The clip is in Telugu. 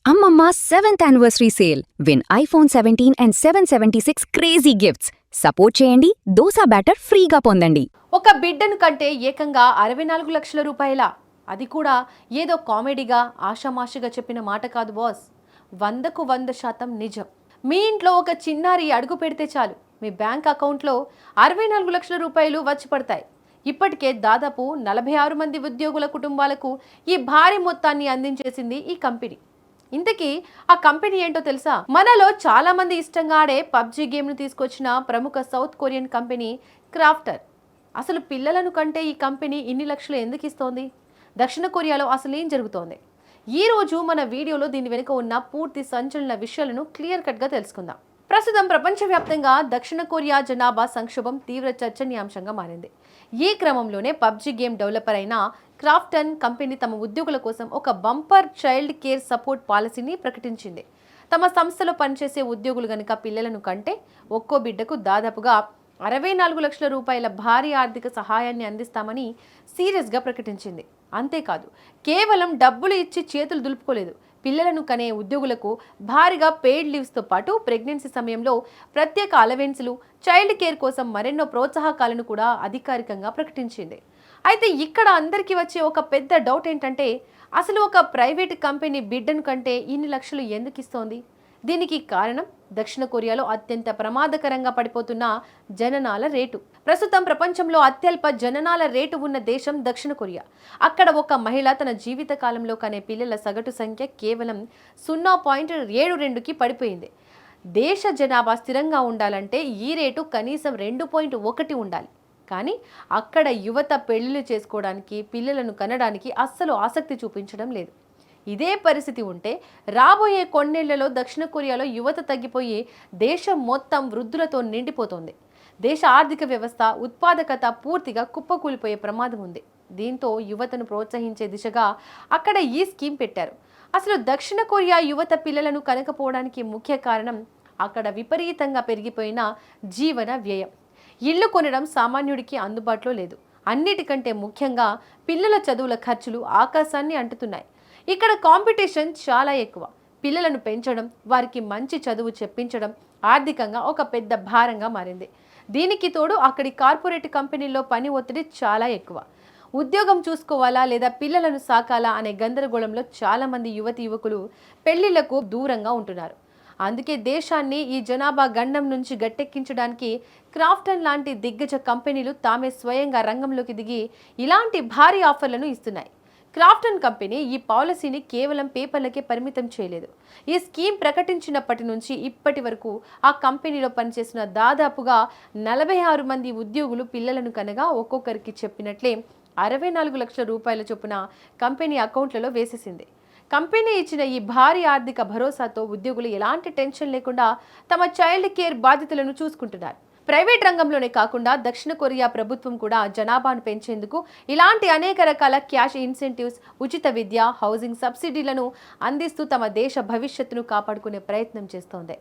అమ్మమ్మ 7th anniversary sale. Win iPhone 17 and 776 crazy gifts. Support చేయండి, దోసా బ్యాటర్ ఫ్రీగా పొందండి. ఒక బిడ్డను కంటే ఏకంగా 64 లక్షల రూపాయల. అది కూడా ఏదో కామెడీగా ఆషామాషిగా చెప్పిన మాట కాదు బాస్. 100కు 100% నిజం. మీ ఇంట్లో ఒక చిన్నారి అడుగు పెడితే చాలు, మీ బ్యాంక్ అకౌంట్లో 64 లక్షల రూపాయలు వచ్చి పడతాయి. ఇప్పటికే దాదాపు 46 మంది ఉద్యోగుల కుటుంబాలకు ఈ భారీ మొత్తాన్ని అందించేసింది ఈ కంపెనీ. ఇంతకీ ఆ కంపెనీ ఏంటో తెలుసా? మనలో చాలా మంది ఇష్టంగా ఆడే పబ్జీ గేమ్ను తీసుకొచ్చిన ప్రముఖ సౌత్ కొరియన్ కంపెనీ క్రాఫ్టర్. అసలు పిల్లలను కంటే ఈ కంపెనీ ఇన్ని లక్షలు ఎందుకు ఇస్తోంది? దక్షిణ కొరియాలో అసలు ఏం జరుగుతోంది? ఈ రోజు మన వీడియోలో దీని వెనుక ఉన్న పూర్తి సంచలన విషయాలను క్లియర్ కట్గా తెలుసుకుందాం. ప్రస్తుతం ప్రపంచవ్యాప్తంగా దక్షిణ కొరియా జనాభా సంక్షోభం తీవ్ర చర్చనీయాంశంగా మారింది. ఈ క్రమంలోనే పబ్జీ గేమ్ డెవలపర్ అయిన క్రాఫ్టన్ కంపెనీ తమ ఉద్యోగుల కోసం ఒక బంపర్ చైల్డ్ కేర్ సపోర్ట్ పాలసీని ప్రకటించింది. తమ సంస్థలో పనిచేసే ఉద్యోగులు గనుక పిల్లలను కంటే ఒక్కో బిడ్డకు దాదాపుగా 64 లక్షల రూపాయల భారీ ఆర్థిక సహాయాన్ని అందిస్తామని సీరియస్గా ప్రకటించింది. అంతేకాదు, కేవలం డబ్బులు ఇచ్చి చేతులు దులుపుకోలేదు. పిల్లలను కనే ఉద్యోగులకు భారీగా పెయిడ్ లీవ్స్తో పాటు ప్రెగ్నెన్సీ సమయంలో ప్రత్యేక అలవెన్స్లు, చైల్డ్ కేర్ కోసం మరెన్నో ప్రోత్సాహకాలను కూడా అధికారికంగా ప్రకటించింది. అయితే ఇక్కడ అందరికీ వచ్చే ఒక పెద్ద డౌట్ ఏంటంటే, అసలు ఒక ప్రైవేట్ కంపెనీ బిడ్డను కంటే ఇన్ని లక్షలు ఎందుకు ఇస్తోంది? దీనికి కారణం దక్షిణ కొరియాలో అత్యంత ప్రమాదకరంగా పడిపోతున్న జననాల రేటు. ప్రస్తుతం ప్రపంచంలో అత్యల్ప జననాల రేటు ఉన్న దేశం దక్షిణ కొరియా. అక్కడ ఒక మహిళ తన జీవిత కాలంలో కనే పిల్లల సగటు సంఖ్య కేవలం 0.72కి పడిపోయింది. దేశ జనాభా స్థిరంగా ఉండాలంటే ఈ రేటు కనీసం 2.1 ఉండాలి. కానీ అక్కడ యువత పెళ్లిళ్ళు చేసుకోవడానికి, పిల్లలను కనడానికి అస్సలు ఆసక్తి చూపించడం లేదు. ఇదే పరిస్థితి ఉంటే రాబోయే కొన్నేళ్లలో దక్షిణ కొరియాలో యువత తగ్గిపోయి దేశం మొత్తం వృద్ధులతో నిండిపోతోంది. దేశ ఆర్థిక వ్యవస్థ, ఉత్పాదకత పూర్తిగా కుప్పకూలిపోయే ప్రమాదం ఉంది. దీంతో యువతను ప్రోత్సహించే దిశగా అక్కడ ఈ స్కీమ్ పెట్టారు. అసలు దక్షిణ కొరియా యువత పిల్లలను కనకపోవడానికి ముఖ్య కారణం అక్కడ విపరీతంగా పెరిగిపోయిన జీవన వ్యయం. ఇల్లు కొనడం సామాన్యుడికి అందుబాటులో లేదు. అన్నిటికంటే ముఖ్యంగా పిల్లల చదువుల ఖర్చులు ఆకాశాన్ని అంటుతున్నాయి. ఇక్కడ కాంపిటీషన్ చాలా ఎక్కువ. పిల్లలను పెంచడం, వారికి మంచి చదువు చెప్పించడం ఆర్థికంగా ఒక పెద్ద భారంగా మారింది. దీనికి తోడు అక్కడి కార్పొరేట్ కంపెనీల్లో పని ఒత్తిడి చాలా ఎక్కువ. ఉద్యోగం చూసుకోవాలా లేదా పిల్లలను సాకాలా అనే గందరగోళంలో చాలామంది యువకులు పెళ్లిళ్లకు దూరంగా ఉంటున్నారు. అందుకే దేశాన్ని ఈ జనాభా గండం నుంచి గట్టెక్కించడానికి క్రాఫ్టన్ లాంటి దిగ్గజ కంపెనీలు తామే స్వయంగా రంగంలోకి దిగి ఇలాంటి భారీ ఆఫర్లను ఇస్తున్నాయి. క్రాఫ్టన్ కంపెనీ ఈ పాలసీని కేవలం పేపర్లకే పరిమితం చేయలేదు. ఈ స్కీమ్ ప్రకటించినప్పటి నుంచి ఇప్పటి వరకు ఆ కంపెనీలో పనిచేసిన దాదాపుగా 46 మంది ఉద్యోగులు పిల్లలను కనగా ఒక్కొక్కరికి చెప్పినట్లే 64 లక్షల రూపాయల చొప్పున కంపెనీ అకౌంట్లలో వేసేసింది. కంపెనీ ఇచ్చిన ఈ భారీ ఆర్థిక భరోసాతో ఉద్యోగులు ఎలాంటి టెన్షన్ లేకుండా తమ చైల్డ్ కేర్ బాధ్యతలను చూసుకుంటున్నారు. ప్రైవేట్ రంగంలోనే కాకుండా దక్షిణ కొరియా ప్రభుత్వం కూడా జనాభాను పెంచేందుకు ఇలాంటి అనేక రకాల క్యాష్ ఇన్సెంటివ్స్, ఉచిత విద్య, హౌసింగ్ సబ్సిడీలను అందిస్తూ తమ దేశ భవిష్యత్తును కాపాడుకునే ప్రయత్నం చేస్తోంది.